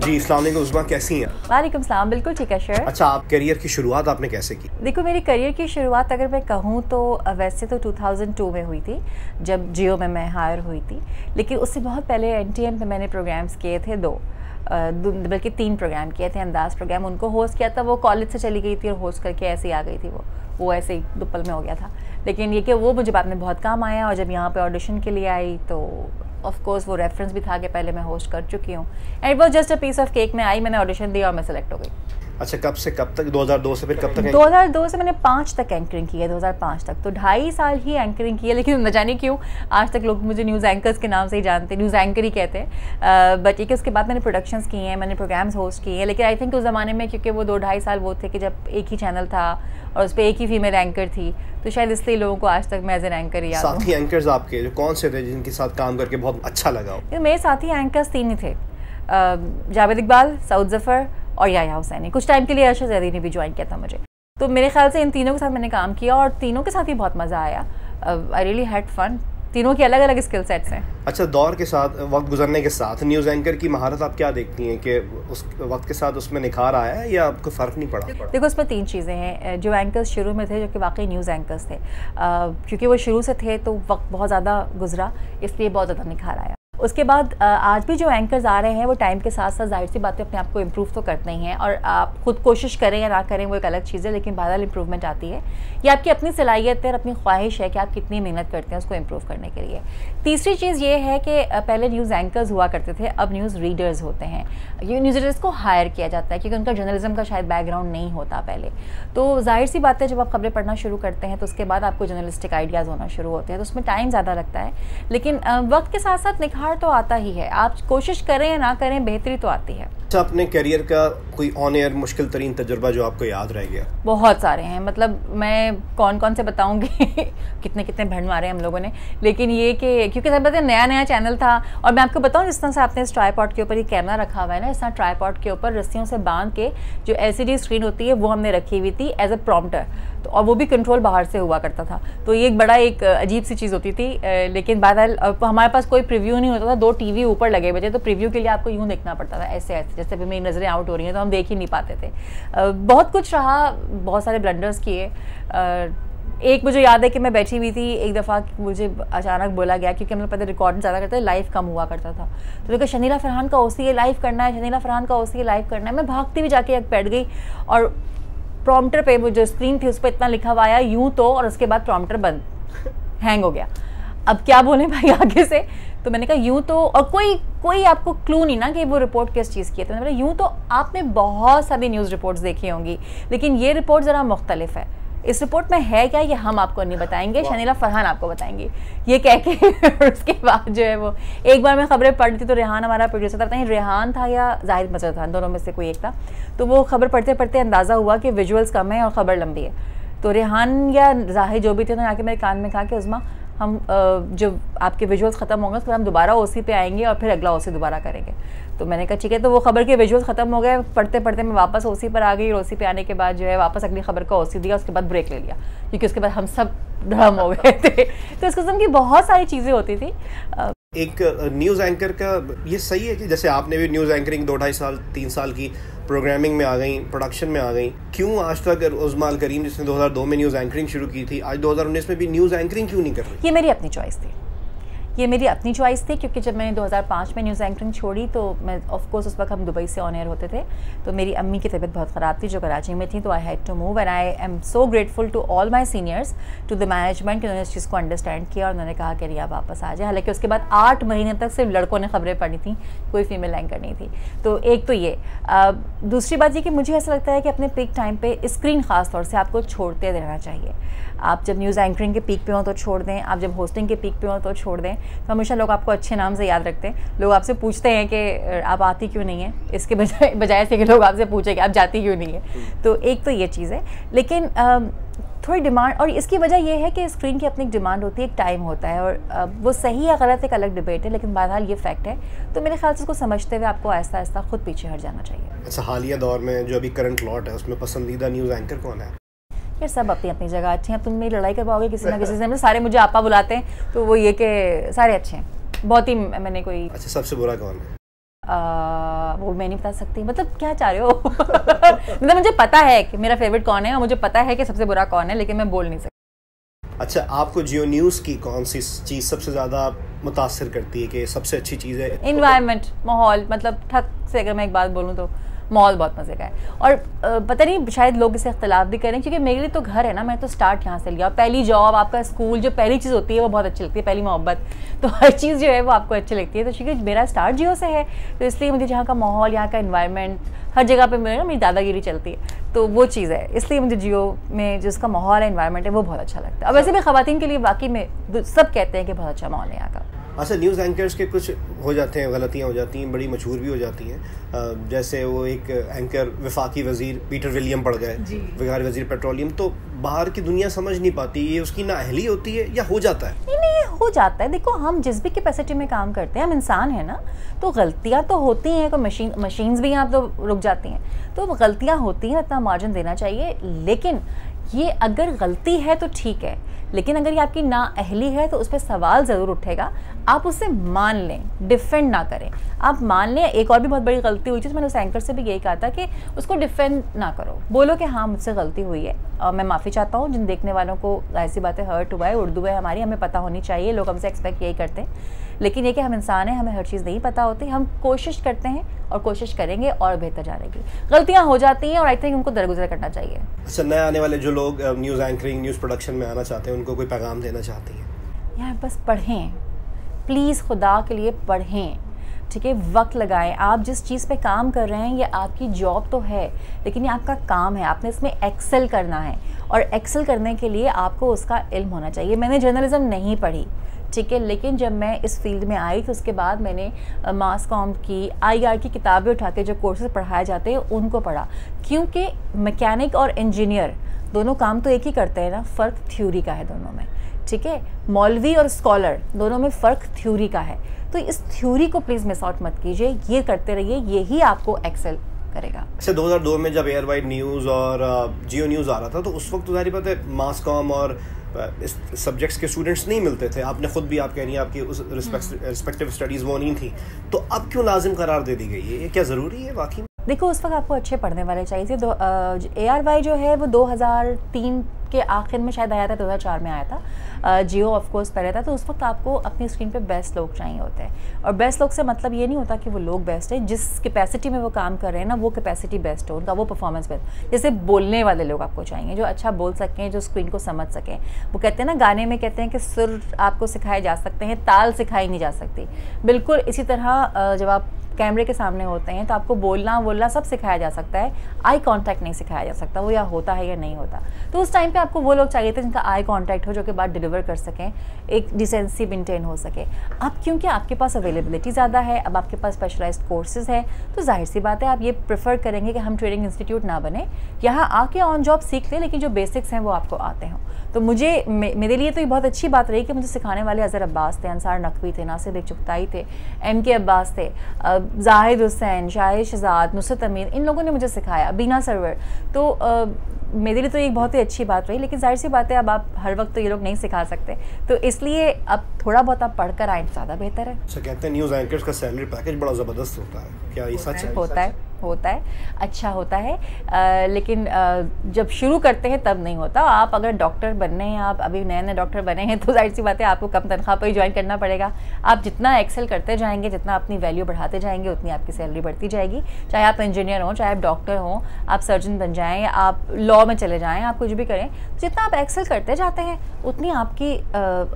जी अस्सलाम वालेकुम उस्मा, कैसी हैं? वालेकुम सलाम, बिल्कुल ठीक है सर। अच्छा, आप करियर की शुरुआत आपने कैसे की? देखो, मेरी करियर की शुरुआत अगर मैं कहूँ तो वैसे तो 2002 में हुई थी, जब जियो में मैं हायर हुई थी। लेकिन उससे बहुत पहले NTN पे मैंने प्रोग्राम्स किए थे बल्कि 3 प्रोग्राम किए थे। अंदाज़ प्रोग्राम उनको होस्ट किया था, वो कॉलेज से चली गई थी और होस्ट करके ऐसे ही आ गई थी। वो ऐसे ही दुपल में हो गया था। लेकिन ये कि वो मुझे बाद में बहुत काम आया, और जब यहाँ पे ऑडिशन के लिए आई तो ऑफ कोर्स वो रेफरेंस भी था कि पहले मैं होस्ट कर चुकी हूँ, and it was just a piece of cake. मैं आई, मैंने ऑडिशन दिया और मैं सेलेक्ट हो गई। अच्छा, कब से कब तक? 2002 से फिर कब तक? 2002 से मैंने 5 तक एंकरिंग की है, 2005 तक, तो 2.5 साल ही एंकरिंग की है। लेकिन न जाने क्यों आज तक लोग मुझे न्यूज़ एंकर्स के नाम से ही जानते हैं, न्यूज़ एंकर ही कहते हैं। बट ये कि उसके बाद मैंने प्रोडक्शंस किए हैं, मैंने प्रोग्राम्स होस्ट किए हैं। लेकिन आई थिंक उस ज़माने में, क्योंकि वो 2-2.5 साल वो थे कि जब एक ही चैनल था और उस पर एक ही फीमेल एंकर थी, तो शायद इसलिए लोगों को आज तक मैं एज एन एंकर ही याद हूँ। साथी एंकर्स आपके जो कौन से थे जिनके साथ काम करके बहुत अच्छा लगा हो? मेरे साथी एंकर्स 3 ही थे, जावेद इकबाल, सऊद ज़फ़र और याया हुसैनी। कुछ टाइम के लिए अर्शद ज़ैदी ने भी ज्वाइन किया था मुझे। तो मेरे ख्याल से इन तीनों के साथ मैंने काम किया और तीनों के साथ ही बहुत मज़ा आया। I really had fun. तीनों की अलग अलग स्किल सेट्स हैं। अच्छा, दौर के साथ, वक्त गुजरने के साथ न्यूज़ एंकर की महारत आप क्या देखती हैं कि उस वक्त के साथ उसमें निखार आया है या आपको फ़र्क नहीं पड़ा? देखो, उसमें 3 चीज़ें हैं। जो एंकर्स शुरू में थे, जो कि वाकई न्यूज़ एंकर्स थे, क्योंकि वो शुरू से थे तो वक्त बहुत ज़्यादा गुजरा, इसलिए बहुत ज़्यादा निखार आया। उसके बाद आज भी जो एंकर्स आ रहे हैं वो टाइम के साथ साथ जाहिर सी बातें अपने आप को इम्प्रूव तो करते ही हैं, और आप खुद कोशिश करें या ना करें वो एक अलग चीज़ है, लेकिन बहरहाल इम्प्रूवमेंट आती है। ये आपकी अपनी सलाहियत है और अपनी ख्वाहिश है कि आप कितनी मेहनत करते हैं उसको इम्प्रूव करने के लिए। तीसरी चीज़ ये है कि पहले न्यूज़ एंकर्स हुआ करते थे, अब न्यूज़ रीडर्स होते हैं। ये न्यूज़ रीडर्स को हायर किया जाता है क्योंकि उनका जर्नलिज्म का शायद बैकग्राउंड नहीं होता पहले। तो जाहिर सी बात है, जब आप खबरें पढ़ना शुरू करते हैं तो उसके बाद आपको जर्नलिस्टिक आइडियाज़ होना शुरू होते हैं, तो उसमें टाइम ज़्यादा लगता है। लेकिन वक्त के साथ साथ निखार तो आता ही है। आप कोशिश करें या ना करें, बेहतरी तो आती है। अच्छा, अपने करियर का कोई ऑन एयर मुश्किल तरीन तजुर्बा जो आपको याद रह गया? बहुत सारे हैं, मतलब मैं कौन कौन से बताऊंगी कितने कितने भंड मारे हम लोगों ने। लेकिन ये कि क्योंकि सब बताते नया नया चैनल था, और मैं आपको बताऊं, जिस तरह से आपने इस ट्राईपॉड के ऊपर ये कैमरा रखा हुआ है ना, इस तरह ट्राईपॉड के ऊपर रस्सियों से बांध के जो LCD स्क्रीन होती है वो हमने रखी हुई थी एज अ प्रॉम्प्टर, तो और वो भी कंट्रोल बाहर से हुआ करता था। तो ये एक बड़ा एक अजीब सी चीज़ होती थी। लेकिन बहरहाल हमारे पास कोई प्रीव्यू नहीं होता था, 2 TV ऊपर लगे हुए थे, तो प्रीव्यू के लिए आपको यूँ देखना पड़ता था, ऐसे ऐसे, जैसे भी मेरी नज़रें आउट हो रही हैं तो हम देख ही नहीं पाते थे। बहुत कुछ रहा, बहुत सारे ब्लंडर्स किए। एक मुझे याद है कि मैं बैठी हुई थी, एक दफ़ा मुझे अचानक बोला गया, क्योंकि हम लोग पहले रिकॉर्डिंग ज़्यादा करते थे, लाइव कम हुआ करता था, तो देखो शनीला फरहान का OCA लाइव करना है, शनीला फरहान का OCA लाइव करना है। मैं भागती हुई जाके बैठ गई और प्रॉम्प्टर पे वो जो स्क्रीन थी उस पर इतना लिखा हुआ आया यूँ तो, और उसके बाद प्रॉम्प्टर बंद, हैंग हो गया। अब क्या बोले भाई आगे से, तो मैंने कहा यूँ तो, और कोई आपको क्लू नहीं ना कि वो रिपोर्ट किस चीज़ की है। तो मैंने बोला यूँ तो आपने बहुत सारी न्यूज़ रिपोर्ट्स देखी होंगी, लेकिन ये रिपोर्ट ज़रा मुख्तलिफ है। इस रिपोर्ट में है क्या, ये हम आपको नहीं बताएंगे, शनीला फरहान आपको बताएंगे, ये कह के उसके बाद जो है वो, एक बार मैं खबरें पढ़ रही थी तो रेहान हमारा प्रोड्यूसर था, पता नहीं रेहान था या जाहिद मजहर था, दोनों में से कोई एक था। तो वो खबर पढ़ते पढ़ते अंदाज़ा हुआ कि विजुअल्स कम है और ख़बर लंबी है। तो रेहान या जाहिद जो भी थे, उन्होंने आके मेरे कान में कहा कि उस्मा, हम जब आपके विजुअल्स ख़त्म होंगे तो हम दोबारा OC पे आएंगे और फिर अगला OC दोबारा करेंगे। तो मैंने कहा ठीक है। तो वो खबर के विजुअल्स ख़त्म हो गए, पढ़ते पढ़ते मैं वापस OC पर आ गई, और OC पे आने के बाद जो है वापस अगली खबर का OC दिया, उसके बाद ब्रेक ले लिया, क्योंकि उसके बाद हम सब ड्रम हो गए थे। तो इस किस्म की बहुत सारी चीज़ें होती थी। एक न्यूज़ एंकर का ये सही है कि जैसे आपने भी न्यूज़ एंकरिंग 2-2.5 साल 3 साल की प्रोग्रामिंग में आ गई, प्रोडक्शन में आ गई, क्यों आज तक उस्मा अल करीम जिसने 2002 में न्यूज़ एंकरिंग शुरू की थी, आज 2019 में भी न्यूज़ एंकरिंग क्यों नहीं कर रही? ये मेरी अपनी चॉइस थी। क्योंकि जब मैंने 2005 में न्यूज़ एंकरिंग छोड़ी तो मैं ऑफ कोर्स उस वक्त हम दुबई से ऑन एयर होते थे, तो मेरी अम्मी की तबीयत बहुत ख़राब थी जो कराची में थी, तो I had to move, and I am so grateful to all my seniors, to the management, उन्होंने इस चीज़ को अंडरस्टैंड किया और उन्होंने कहा कि रिया वापस आ जाए। हालांकि उसके बाद 8 महीने तक सिर्फ लड़कों ने खबरें पढ़ी थी, कोई फीमेल एंकर नहीं थी। तो एक तो ये, दूसरी बात ये कि मुझे ऐसा लगता है कि अपने पीक टाइम पे स्क्रीन ख़ास तौर से आपको छोड़ते रहना चाहिए। आप जब न्यूज़ एंकरिंग के पीक पे हो तो छोड़ दें, आप जब होस्टिंग के पीक पे हो तो छोड़ दें। तो हमेशा लोग आपको अच्छे नाम से याद रखते हैं। लोग आपसे पूछते हैं कि आप आती क्यों नहीं है, इसके बजाय से कि लोग आपसे पूछे कि आप जाती क्यों नहीं है। तो एक तो ये चीज़ है, लेकिन थोड़ी डिमांड, और इसकी वजह यह है कि स्क्रीन की अपनी एक डिमांड होती है, एक टाइम होता है, और वो सही या गलत एक अलग डिबेट है, लेकिन बहरहाल ये फैक्ट है। तो मेरे ख्याल से उसको समझते हुए आपको आहिस्ता आहिस्ता खुद पीछे हट जाना चाहिए। अच्छा, हालिया दौर में जो अभी करंट लॉट है उसमें पसंदीदा न्यूज़ एंकर कौन है? यार सब अपनी अपनी जगह अच्छे हैं। अब तुम मेरी लड़ाई करवाओगे किसी ना किसी से, सारे मुझे आपा बुलाते हैं, तो वो ये कि सारे अच्छे हैं, बहुत ही मैंने कोई। अच्छा, सबसे बुरा कौन है? वो मैं नहीं बता सकती, मतलब क्या चाह रहे हो? मतलब मुझे पता है कि मेरा फेवरेट कौन है और मुझे पता है कि सबसे बुरा कौन है, लेकिन मैं बोल नहीं सकती। अच्छा, आपको जियो न्यूज़ की कौन सी चीज़ सबसे ज़्यादा मुतासिर करती है कि सबसे अच्छी चीज़ है? इन्वायरमेंट, माहौल, मतलब ठक से अगर मैं एक बात बोलूँ तो माहौल बहुत मज़े का है। और पता नहीं शायद लोग इसे इख्तलाफ भी करें, क्योंकि मेरे लिए तो घर है ना, मैं तो स्टार्ट यहाँ से लिया। पहली जॉब, आपका स्कूल, जो पहली चीज़ होती है वो बहुत अच्छी लगती है, पहली मोहब्बत, तो हर चीज़ जो है वो आपको अच्छी लगती है। तो क्योंकि मेरा स्टार्ट जियो से है, तो इसलिए मुझे जहाँ का माहौल, यहाँ का इन्वायरमेंट, हर जगह पे मेरे ना मेरी दादागिरी चलती है, तो वो चीज़ है, इसलिए मुझे जियो में जिसका माहौल है, इन्वायरमेंट है, वो बहुत अच्छा लगता है। और वैसे भी ख़वातीन के लिए वाकई में सब कहते हैं कि बहुत अच्छा माहौल है यहाँ का। अच्छा, न्यूज़ एंकर्स के कुछ हो जाते हैं, गलतियाँ हो जाती हैं, बड़ी मशहूर भी हो जाती हैं। जैसे वो एक एंकर वफाकी वज़ीर पीटर विलियम पड़ गए, वफाकी वज़ीर पेट्रोलियम, तो बाहर की दुनिया समझ नहीं पाती ये उसकी नाअहली होती है या हो जाता है? नहीं, हो जाता है। देखो, हम जिस भी कैपेसिटी में काम करते हैं, हम इंसान हैं ना, तो गलतियाँ तो होती हैं। कोई मशीन्स भी यहाँ तो रुक जाती हैं, तो गलतियाँ होती हैं, इतना मार्जिन देना चाहिए। लेकिन ये अगर गलती है तो ठीक है, लेकिन अगर ये आपकी नाअहली है तो उस पर सवाल ज़रूर उठेगा। आप उसे मान लें, डिफेंड ना करें, आप मान लें। एक और भी बहुत बड़ी गलती हुई थी, तो मैंने उस एंकर से भी यही कहा था कि उसको डिफेंड ना करो, बोलो कि हाँ मुझसे गलती हुई है और मैं माफ़ी चाहता हूँ। जिन देखने वालों को ऐसी बातें हर्ट हुआ है, उर्दू है हमारी, हमें पता होनी चाहिए, लोग हमसे एक्सपेक्ट यही करते हैं, लेकिन ये कि हम इंसान हैं, हमें हर चीज़ नहीं पता होती। हम कोशिश करते हैं और कोशिश करेंगे और बेहतर जाने की। गलतियाँ हो जाती हैं और आई थिंक उनको दरगुजर करना चाहिए। अच्छा, नए आने वाले जो लोग न्यूज़ एंकरिंग, न्यूज़ प्रोडक्शन में आना चाहते हैं, उनको कोई पैगाम देना चाहती हैं? यार बस पढ़ें, प्लीज़ खुदा के लिए पढ़ें, ठीक है? वक्त लगाएं। आप जिस चीज़ पे काम कर रहे हैं ये आपकी जॉब तो है, लेकिन ये आपका काम है, आपने इसमें एक्सेल करना है, और एक्सेल करने के लिए आपको उसका इल्म होना चाहिए। मैंने जर्नलिज्म नहीं पढ़ी, ठीक है, लेकिन जब मैं इस फील्ड में आई तो उसके बाद मैंने मास कॉम की, IR की किताबें उठा के जो कोर्सेज पढ़ाए जाते हैं उनको पढ़ा, क्योंकि मैकेनिक और इंजीनियर दोनों काम तो एक ही करते हैं ना, फ़र्क थ्योरी का है दोनों में, ठीक है? मौलवी और स्कॉलर दोनों में फ़र्क थ्योरी का है, तो इस थ्योरी को प्लीज़ मिस आउट मत कीजिए, ये करते रहिए, यही आपको एक्सेल करेगा। अच्छा, 2002 में जब एयरवाइड न्यूज़ और जियो न्यूज़ आ रहा था, तो उस वक्त तो ज़ाहिर बात है मास कॉम और इस सब्जेक्ट्स के स्टूडेंट्स नहीं मिलते थे। आपने खुद भी, आप कह रही हैं आपकी उस रिस्पेक्टिव स्टडीज़ वो नहीं थी, तो अब क्यों लाजिम करार दे दी गई है? ये क्या ज़रूरी है वाकई? देखो, उस वक्त आपको अच्छे पढ़ने वाले चाहिए थे। ARY जो है वो 2003 के आखिर में शायद आया था, 2004 में आया था। जियो ऑफ कोर्स पहले था, तो उस वक्त आपको अपनी स्क्रीन पे बेस्ट लोग चाहिए होते हैं, और बेस्ट लोग से मतलब ये नहीं होता कि वो लोग बेस्ट है, जिस कैपेसिटी में वो काम कर रहे हैं ना, वो कैपेसिटी बेस्ट हो, उनका वो परफॉर्मेंस बेस्ट। जैसे बोलने वाले लोग आपको चाहिए, जो अच्छा बोल सकें, जो स्क्रीन को समझ सकें। वो कहते हैं ना, गाने में कहते हैं कि सुर आपको सिखाए जा सकते हैं, ताल सिखाई नहीं जा सकती। बिल्कुल इसी तरह जब आप कैमरे के सामने होते हैं तो आपको बोलना सब सिखाया जा सकता है, आई कांटेक्ट नहीं सिखाया जा सकता, वो या होता है या नहीं होता। तो उस टाइम पे आपको वो लोग चाहिए थे जिनका आई कांटेक्ट हो, जो कि बात डिलीवर कर सकें, एक डिसेंसी मेंटेन हो सके। अब क्योंकि आपके पास अवेलेबिलिटी ज़्यादा है, अब आपके पास स्पेशलाइज्ड कोर्सेज है, तो जाहिर सी बात है आप ये प्रेफर करेंगे कि हम ट्रेनिंग इंस्टीट्यूट ना बने, यहाँ आके ऑन जॉब सीख लें, लेकिन जो बेसिक्स हैं वो आपको आते हों। तो मेरे लिए तो ये बहुत अच्छी बात रही कि मुझे सिखाने वाले अज़हर अब्बास थे, अंसार नकवी थे, नासिर एक चुगताई थे, MK अब्बास थे, जाहिद हुसैन, शाहिद शहजाद, नुसरत अमीर, इन लोगों ने मुझे सिखाया, बीना सरवर। तो मेरे लिए तो एक बहुत ही अच्छी बात रही, लेकिन जाहिर सी बात है अब आप हर वक्त तो ये लोग नहीं सिखा सकते, तो इसलिए अब थोड़ा बहुत आप पढ़कर आए ज़्यादा बेहतर है। अच्छा, कहते हैं न्यूज़ एंकर्स का सैलरी पैकेज बड़ा ज़बरदस्त होता है, क्या ये सच है? होता है, अच्छा होता है, लेकिन जब शुरू करते हैं तब नहीं होता। आप अगर डॉक्टर बनने हैं, आप अभी नए डॉक्टर बने हैं, तो जाहिर सी बात है आपको कम तनख्वाह पर ही ज्वाइन करना पड़ेगा। आप जितना एक्सेल करते जाएंगे, जितना अपनी वैल्यू बढ़ाते जाएंगे, उतनी आपकी सैलरी बढ़ती जाएगी। चाहे आप इंजीनियर हों, चाहे आप डॉक्टर हों, आप सर्जन बन जाएँ, आप लॉ में चले जाएँ, आप कुछ भी करें, जितना आप एक्सेल करते जाते हैं उतनी आपकी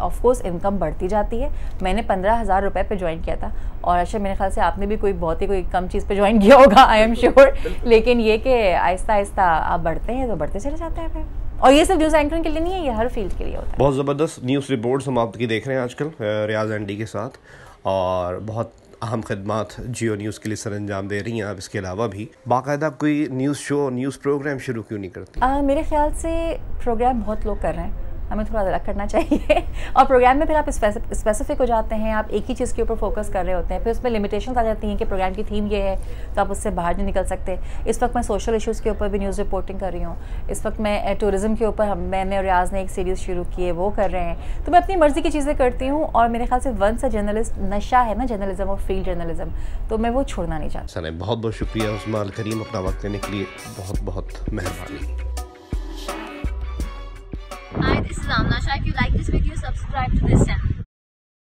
ऑफकोर्स इनकम बढ़ती जाती है। मैंने 15,000 रुपये पर ज्वाइन किया था, और अच्छा मेरे ख्याल से आपने भी कोई कम चीज़ पर ज्वाइन किया होगा, आई एम श्योर। लेकिन ये कि आहिस्ता आहिस्ता आप बढ़ते हैं तो बढ़ते चले जाते हैं फिर। और ये सिर्फ न्यूज़ एंकरिंग के लिए नहीं है, ये हर फील्ड के लिए होता है। बहुत ज़बरदस्त न्यूज़ रिपोर्ट्स हम आपकी देख रहे हैं आजकल रियाज एंडी के साथ, और बहुत अहम खिदमात जियो न्यूज़ के लिए सर अंजाम दे रही हैं आप। इसके अलावा भी बाकायदा कोई न्यूज़ शो, न्यूज़ प्रोग्राम शुरू क्यों नहीं करती? मेरे ख्याल से प्रोग्राम बहुत लोग कर रहे हैं, हमें थोड़ा अलग करना चाहिए। और प्रोग्राम में फिर आप स्पेसिफिक हो जाते हैं, आप एक ही चीज़ के ऊपर फोकस कर रहे होते हैं, फिर उसमें लिमिटेशंस आ जाती हैं कि प्रोग्राम की थीम ये है तो आप उससे बाहर नहीं निकल सकते। इस वक्त मैं सोशल इश्यूज़ के ऊपर भी न्यूज़ रिपोर्टिंग कर रही हूँ, इस वक्त मैं टूरिज़्म के ऊपर मैंने और रियाज ने एक सीरीज़ शुरू की है, वो कर रहे हैं। तो मैं अपनी मर्ज़ी की चीज़ें करती हूँ और मेरे ख्याल से वंस अ जर्नलिस्ट नशा है ना जर्नलिज्म और फील्ड जर्नलिज्म, तो मैं वो छोड़ना नहीं चाहती। सर बहुत बहुत शुक्रिया उस्मा अल करीम, अपना वक्त देने के लिए बहुत बहुत मेहरबानी। Hi, this is Amna Shah. If you like this video, subscribe to this channel.